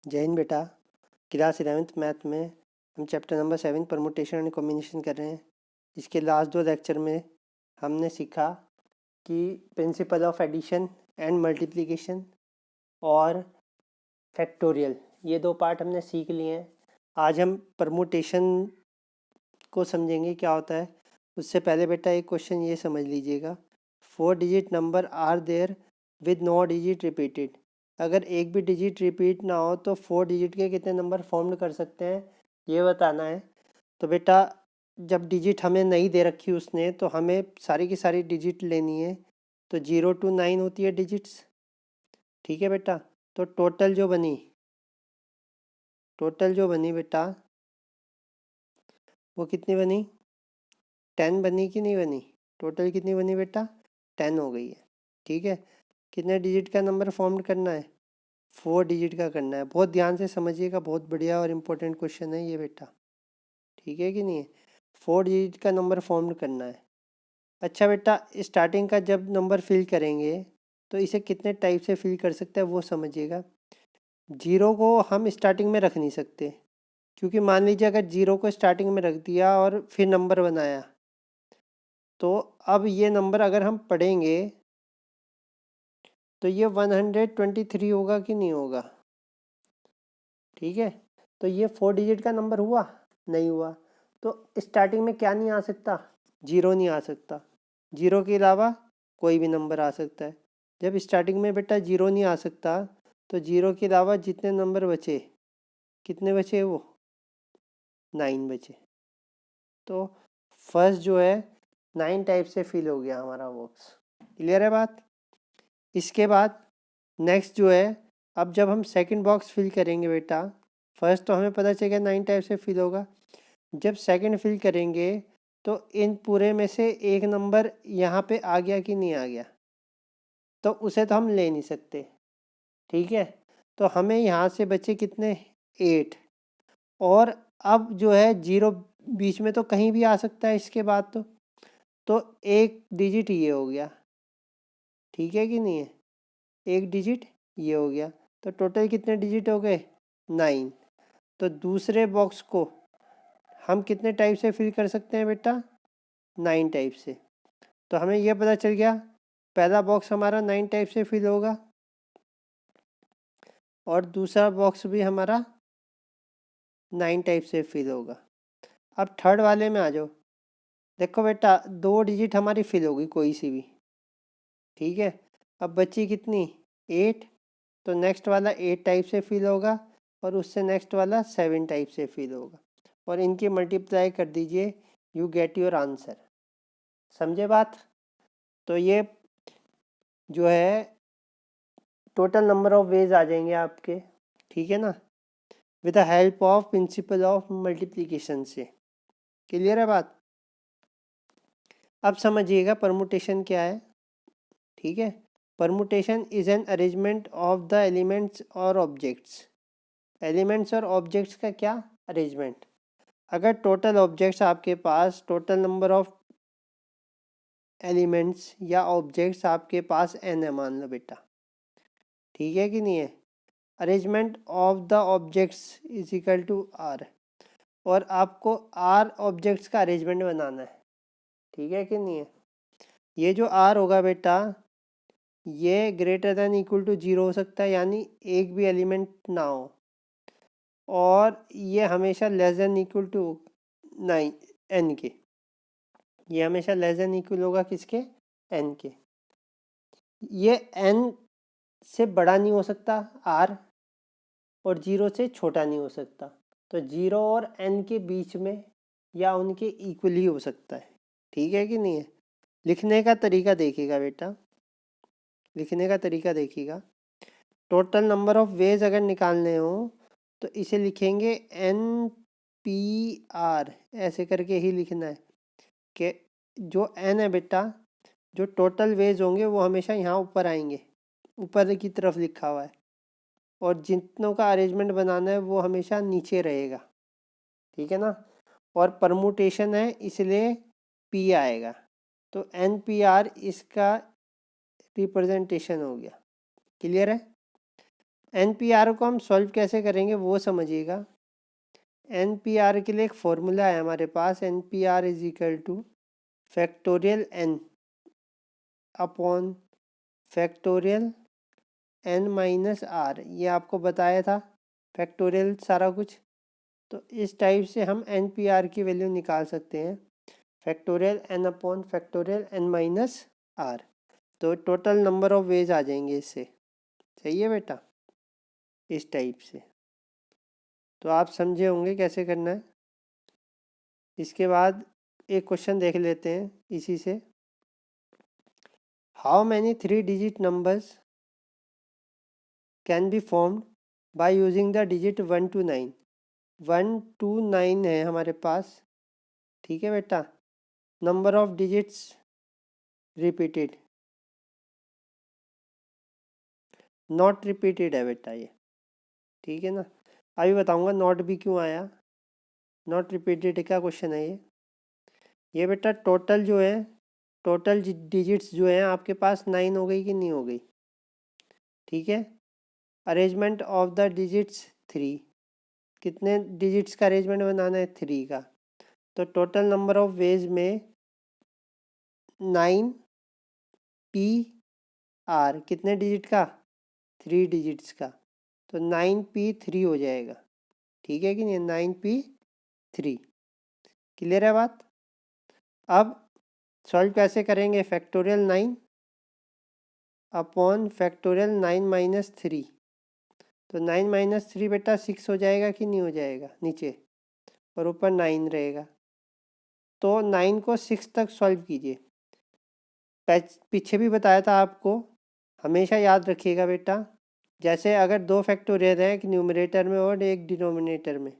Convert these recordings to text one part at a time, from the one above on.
जय हिंद बेटा। Class 11th math में हम chapter number 7 permutation and combination कर रहे हैं। इसके लास्ट दो लेक्चर में हमने सीखा कि principle of addition and multiplication और फैक्टोरियल, ये दो पार्ट हमने सीख लिए हैं। आज हम परमुटेशन को समझेंगे क्या होता है। उससे पहले बेटा एक क्वेश्चन ये समझ लीजिएगा, 4 digit number are there with no digit repeated. अगर एक भी डिजिट रिपीट ना हो तो 4 डिजिट के कितने नंबर फॉर्म कर सकते हैं, ये बताना है। तो बेटा जब डिजिट हमें नहीं दे रखी उसने, तो हमें सारी की सारी डिजिट लेनी है। तो 0 to 9 होती है डिजिट्स, ठीक है बेटा। तो टोटल जो बनी बेटा, वो कितनी बनी, 10 बनी कि नहीं बनी। टोटल कितनी बनी बेटा, 10 हो गई है, ठीक है। कितने डिजिट का नंबर फॉर्म करना है, 4 डिजिट का करना है। बहुत ध्यान से समझिएगा, बहुत बढ़िया और इम्पोर्टेंट क्वेश्चन है ये बेटा, ठीक है कि नहीं है। 4 डिजिट का नंबर फॉर्म करना है। अच्छा बेटा, स्टार्टिंग का जब नंबर फिल करेंगे तो इसे कितने टाइप से फिल कर सकते हैं वो समझिएगा। जीरो को हम स्टार्टिंग में रख नहीं सकते, क्योंकि मान लीजिए अगर जीरो को स्टार्टिंग में रख दिया और फिर नंबर बनाया, तो अब ये नंबर अगर हम पढ़ेंगे तो ये 123 होगा कि नहीं होगा, ठीक है। तो ये 4 डिजिट का नंबर हुआ, नहीं हुआ। तो स्टार्टिंग में क्या नहीं आ सकता, जीरो नहीं आ सकता। जीरो के अलावा कोई भी नंबर आ सकता है। जब स्टार्टिंग में बेटा जीरो नहीं आ सकता, तो जीरो के अलावा जितने नंबर बचे, कितने बचे, वो 9 बचे। तो फर्स्ट जो है 9 टाइप से फिल हो गया हमारा बॉक्स। क्लियर है बात। इसके बाद नेक्स्ट जो है, अब जब हम सेकंड बॉक्स फिल करेंगे बेटा, फर्स्ट तो हमें पता चल गया 9 टाइप से फिल होगा। जब सेकंड फिल करेंगे तो इन पूरे में से एक नंबर यहाँ पे आ गया कि नहीं आ गया, तो उसे तो हम ले नहीं सकते, ठीक है। तो हमें यहाँ से बचे कितने, 8। और अब जो है जीरो बीच में तो कहीं भी आ सकता है इसके बाद, तो एक डिजिट ये हो गया, ठीक है कि नहीं है। एक डिजिट ये हो गया, तो टोटल कितने डिजिट हो गए, 9। तो दूसरे बॉक्स को हम कितने टाइप से फिल कर सकते हैं बेटा, 9 टाइप से। तो हमें यह पता चल गया पहला बॉक्स हमारा 9 टाइप से फिल होगा, और दूसरा बॉक्स भी हमारा 9 टाइप से फिल होगा। अब थर्ड वाले में आ जाओ। देखो बेटा, 2 डिजिट हमारी फिल होगी कोई सी भी, ठीक है। अब बची कितनी, 8। तो नेक्स्ट वाला 8 टाइप से फिल होगा, और उससे नेक्स्ट वाला 7 टाइप से फिल होगा, और इनकी मल्टीप्लाई कर दीजिए, यू गेट योर आंसर। समझे बात। तो ये जो है टोटल नंबर ऑफ वेज आ जाएंगे आपके, ठीक है ना, with the help of principle of multiplication से। क्लियर है बात। अब समझिएगा परमुटेशन क्या है, ठीक है। Permutation is an arrangement of the elements और ऑब्जेक्ट्स। एलिमेंट्स और ऑब्जेक्ट्स का क्या, अरेंजमेंट। अगर टोटल ऑब्जेक्ट्स आपके पास, टोटल नंबर ऑफ एलिमेंट्स या ऑब्जेक्ट्स आपके पास n है, मान लो बेटा, ठीक है कि नहीं है। Arrangement of the objects is equal to r, और आपको आर ऑब्जेक्ट्स का अरेंजमेंट बनाना है, ठीक है कि नहीं है। ये जो आर होगा बेटा, ये ग्रेटर देन इक्वल टू 0 हो सकता है, यानी एक भी एलिमेंट ना हो, और ये हमेशा less than equal to 9 n के। ये हमेशा लेस देन इक्वल होगा किसके, n के। ये n से बड़ा नहीं हो सकता r, और 0 से छोटा नहीं हो सकता। तो 0 और n के बीच में या उनके इक्वल ही हो सकता है, ठीक है कि नहीं है। लिखने का तरीका देखिएगा बेटा, लिखने का तरीका देखिएगा। टोटल नंबर ऑफ वेज अगर निकालने हो तो इसे लिखेंगे NPR, ऐसे करके ही लिखना है कि जो n है बेटा, जो टोटल वेज होंगे वो हमेशा यहाँ ऊपर आएंगे, ऊपर की तरफ लिखा हुआ है, और जितनों का अरेंजमेंट बनाना है वो हमेशा नीचे रहेगा, ठीक है ना। और परमुटेशन है इसलिए P आएगा, तो NPR इसका रिप्रेजेंटेशन हो गया। क्लियर है। NPR को हम सॉल्व कैसे करेंगे वो समझिएगा। NPR के लिए एक फॉर्मूला है हमारे पास, NPR is equal two factorial n upon factorial n minus r। ये आपको बताया था फैक्टोरियल सारा कुछ। तो इस टाइप से हम NPR की वैल्यू निकाल सकते हैं, factorial n upon factorial n minus r। तो टोटल नंबर ऑफ वेज आ जाएंगे इससे। सही है बेटा, इस टाइप से। तो आप समझे होंगे कैसे करना है। इसके बाद एक क्वेश्चन देख लेते हैं इसी से। How many 3 digit numbers can be formed by using the digit 1 to 9। 1 to 9 है हमारे पास, ठीक है बेटा। Number of digits repeated, not repeated है बेटा ये, ठीक है ना। अभी बताऊंगा नॉट भी क्यों आया, नॉट रिपीटेड का क्वेश्चन है ये बेटा। टोटल जो है, टोटल डिजिट्स जो है आपके पास 9 हो गई कि नहीं हो गई, ठीक है। अरेंजमेंट ऑफ द डिजिट्स 3, कितने डिजिट्स का अरेंजमेंट बनाना है, 3 का। तो टोटल नंबर ऑफ वेज में 9PR, कितने डिजिट का, 3 डिजिट्स का। तो 9P3 हो जाएगा, ठीक है कि नहीं, 9P3। क्लियर है बात। अब सॉल्व कैसे करेंगे, फैक्टोरियल 9 अपॉन फैक्टोरियल 9 माइनस 3। तो 9 माइनस 3 बेटा 6 हो जाएगा कि नहीं हो जाएगा नीचे, और ऊपर 9 रहेगा। तो 9 को 6 तक सॉल्व कीजिए। पीछे भी बताया था आपको, हमेशा याद रखिएगा बेटा। जैसे अगर 2 फैक्टोरियल है, एक न्यूमरेटर में और एक डिनोमिनेटर में,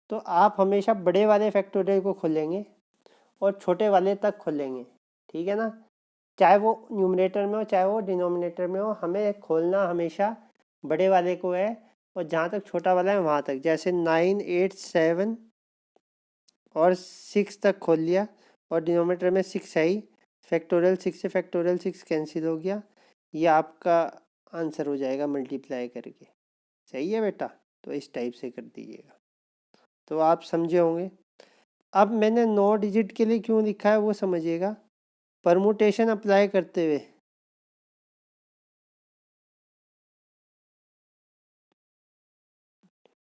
तो आप हमेशा बड़े वाले फैक्टोरियल को खोलेंगे और छोटे वाले तक खोलेंगे, ठीक है ना। चाहे वो न्यूमरेटर में हो चाहे वो डिनोमिनेटर में हो, हमें खोलना हमेशा बड़े वाले को है, और जहाँ तक छोटा वाला है वहाँ तक। जैसे 9, 8, 7 और 6 तक खोल लिया, और डिनोमिनेटर में 6 है ही, फैक्टोरियल 6 से फैक्टोरियल 6 कैंसिल हो गया। ये आपका आंसर हो जाएगा मल्टीप्लाई करके। सही है बेटा, तो इस टाइप से कर दीजिएगा। तो आप समझे होंगे। अब मैंने 9 डिजिट के लिए क्यों लिखा है वो समझिएगा। परमुटेशन अप्लाई करते हुए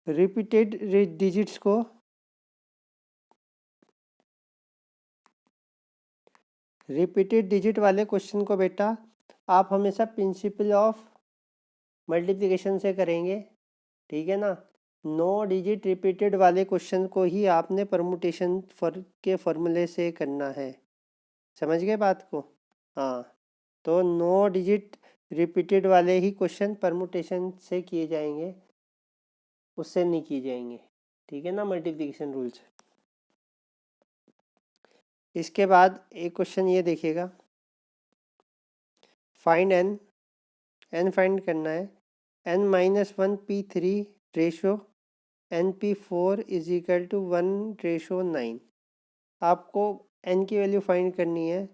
रिपीटेड डिजिट्स को रिपीटेड डिजिट वाले क्वेश्चन को बेटा आप हमेशा प्रिंसिपल ऑफ मल्टीप्लिकेशन से करेंगे, ठीक है ना। 9 डिजिट रिपीटेड वाले क्वेश्चन को ही आपने परमुटेशन के फॉर्मूले से करना है। समझ गए बात को। हाँ, तो 9 डिजिट रिपीटेड वाले ही क्वेश्चन परमुटेशन से किए जाएंगे, उससे नहीं किए जाएंगे, ठीक है ना, मल्टीप्लिकेशन रूल से। इसके बाद एक क्वेश्चन ये देखिएगा, फाइंड एन फाइंड करना है। n-1P3 ratio NP4 is equal to 1:9। आपको n की वैल्यू फाइंड करनी है।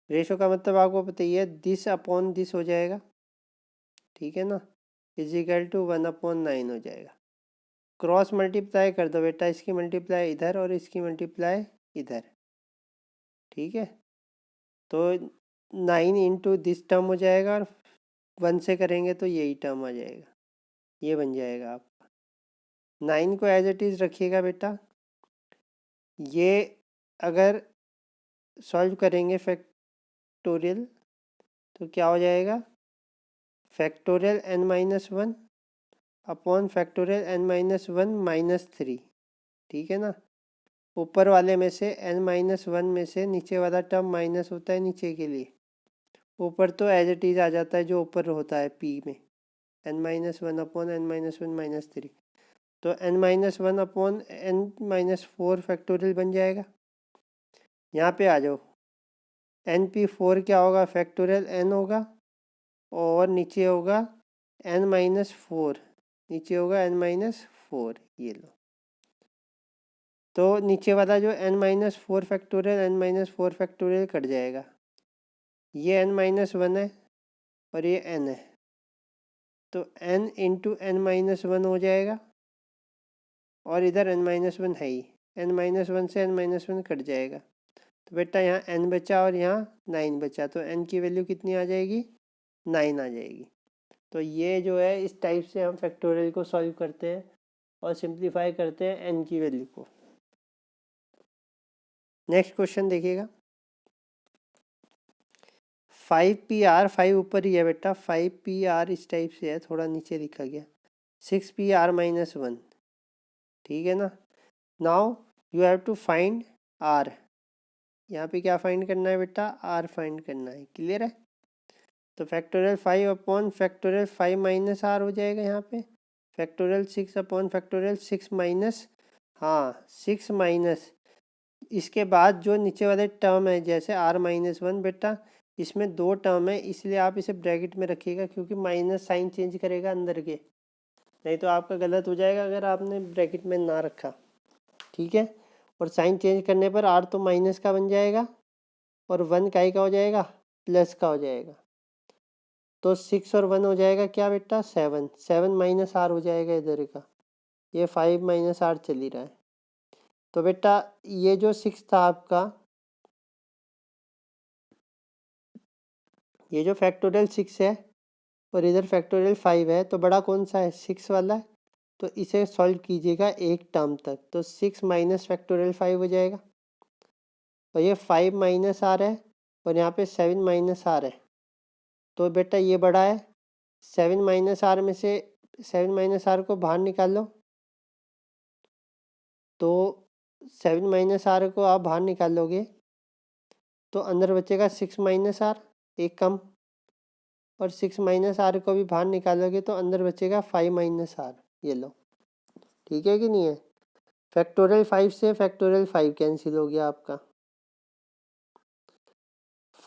रेशो का मतलब आपको पता ही है, दिस अपॉन दिस हो जाएगा, ठीक है ना, इज इक्वल टू 1/9 हो जाएगा। क्रॉस मल्टीप्लाई कर दो बेटा, इसकी मल्टीप्लाई इधर और इसकी मल्टीप्लाई इधर, ठीक है। तो 9 इंटू दिस टर्म हो जाएगा, और 1 से करेंगे तो यही टर्म आ जाएगा, ये बन जाएगा आपका। 9 को एज इट इज़ रखिएगा बेटा। ये अगर सॉल्व करेंगे फैक्टोरियल तो क्या हो जाएगा, factorial n-1 upon factorial n-1 -3, ठीक है ना। ऊपर वाले में से n-1 में से नीचे वाला टर्म माइनस होता है नीचे के लिए, ऊपर तो एज इट इज़ आ जाता है जो ऊपर होता है p में, n-1 अपॉन n-1 -3। तो n-1 अपॉन n-4 फैक्टोरियल बन जाएगा। यहाँ पे आ जाओ, NP4 क्या होगा, फैक्टोरियल n होगा, और नीचे होगा n-4, नीचे होगा n-4, ये लो। तो नीचे वाला जो n-4 factorial n-4 factorial cut जाएगा, ये n-1 है और ये n है, तो n into n minus one हो जाएगा, और इधर n माइनस वन है ही, n माइनस वन से n माइनस वन कट जाएगा, तो बेटा यहाँ n बचा और यहाँ 9 बचा, तो n की वैल्यू कितनी आ जाएगी, 9 आ जाएगी। तो ये जो है इस टाइप से हम फैक्टोरियल को सॉल्व करते हैं और सिंप्लीफाई करते हैं n की वैल्यू को। नेक्स्ट क्वेश्चन देखिएगा, 5PR, 5 ऊपर ही है बेटा, 5PR इस टाइप से है, थोड़ा नीचे लिखा गया, 6PR माइनस वन, ठीक है ना। Now you have to find R, यहाँ पे क्या फाइंड करना है बेटा, R फाइंड करना है, क्लियर है। तो factorial 5 upon factorial 5 minus R हो जाएगा यहाँ पे, फैक्टोरियल 6 अपॉन फैक्टोरियल 6 माइनस, हाँ 6 माइनस, इसके बाद जो नीचे वाले टर्म है जैसे R माइनस वन, बेटा इसमें दो टर्म है इसलिए आप इसे ब्रैकेट में रखिएगा, क्योंकि माइनस साइन चेंज करेगा अंदर के, नहीं तो आपका गलत हो जाएगा अगर आपने ब्रैकेट में ना रखा, ठीक है। और साइन चेंज करने पर R तो माइनस का बन जाएगा और वन का हो जाएगा, प्लस का हो जाएगा, तो 6 और 1 हो जाएगा क्या बेटा, 7, 7 माइनस R हो जाएगा इधर का, ये 5 माइनस R चल ही रहा है। तो बेटा ये जो 6 था आपका, ये जो फैक्टोरियल 6 है और इधर फैक्टोरियल 5 है, तो बड़ा कौन सा है, 6 वाला है, तो इसे सॉल्व कीजिएगा एक टर्म तक, तो 6 माइनस फैक्टोरियल 5 हो जाएगा, और ये 5 माइनस R है और यहाँ पे 7 माइनस R है, तो बेटा ये बड़ा है, 7 माइनस R में से 7 माइनस R को बाहर निकाल लो, तो 7 माइनस R को आप बाहर निकाल लोगे तो अंदर बचेगा 6 माइनस R, एक कम, और 6 माइनस R को भी बाहर निकालोगे तो अंदर बचेगा 5 माइनस R, ये लो, ठीक है कि नहीं है। फैक्टोरियल 5 से फैक्टोरियल 5 कैंसिल हो गया आपका,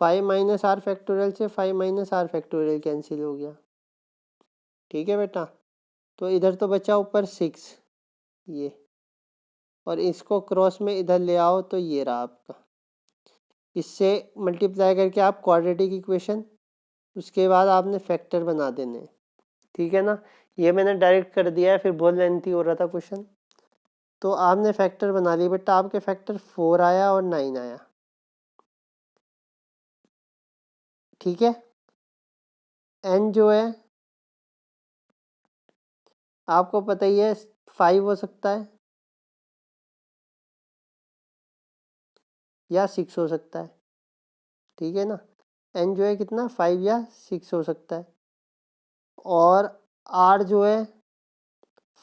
5 माइनस R फैक्टोरियल से 5 माइनस R फैक्टोरियल कैंसिल हो गया, ठीक है बेटा। तो इधर तो बचा ऊपर 6 ये, और इसको क्रॉस में इधर ले आओ तो ये रहा आपका, इससे मल्टीप्लाई करके आप क्वाड्रेटिक इक्वेशन, उसके बाद आपने फैक्टर बना देने, ठीक है ना। ये मैंने डायरेक्ट कर दिया है, फिर बहुत लेंथी हो रहा था क्वेश्चन, तो आपने फैक्टर बना लिया बेटा, आपके फैक्टर 4 आया और 9 आया, ठीक है। n जो है आपको पता ही है 5 हो सकता है या 6 हो सकता है, ठीक है ना। n जो है कितना, 5 या 6 हो सकता है, और r जो है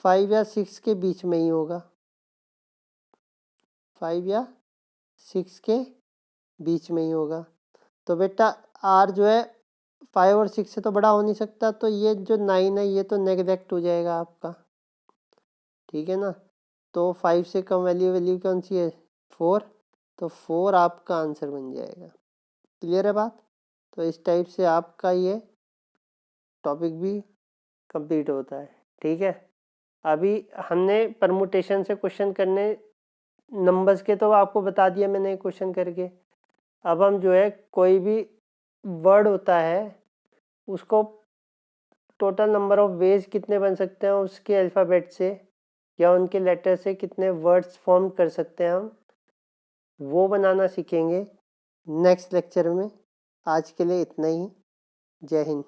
5 या 6 के बीच में ही होगा, 5 या 6 के बीच में ही होगा। तो बेटा r जो है 5 और 6 से तो बड़ा हो नहीं सकता, तो ये जो 9 है ये तो नेगलेक्ट हो जाएगा आपका, ठीक है ना। तो 5 से कम वैल्यू वैल्यू कौन सी है, 4, तो 4 आपका आंसर बन जाएगा, क्लियर है बात। तो इस टाइप से आपका ये टॉपिक भी कंप्लीट होता है, ठीक है। अभी हमने परमुटेशन से क्वेश्चन करने, नंबर्स के तो आपको बता दिया मैंने क्वेश्चन करके। अब हम जो है कोई भी वर्ड होता है उसको टोटल नंबर ऑफ वेज कितने बन सकते हैं उसके अल्फ़ाबेट से या उनके लेटर से कितने वर्ड्स फॉर्म कर सकते हैं हम, वो बनाना सीखेंगे नेक्स्ट लेक्चर में। आज के लिए इतना ही, जय हिंद।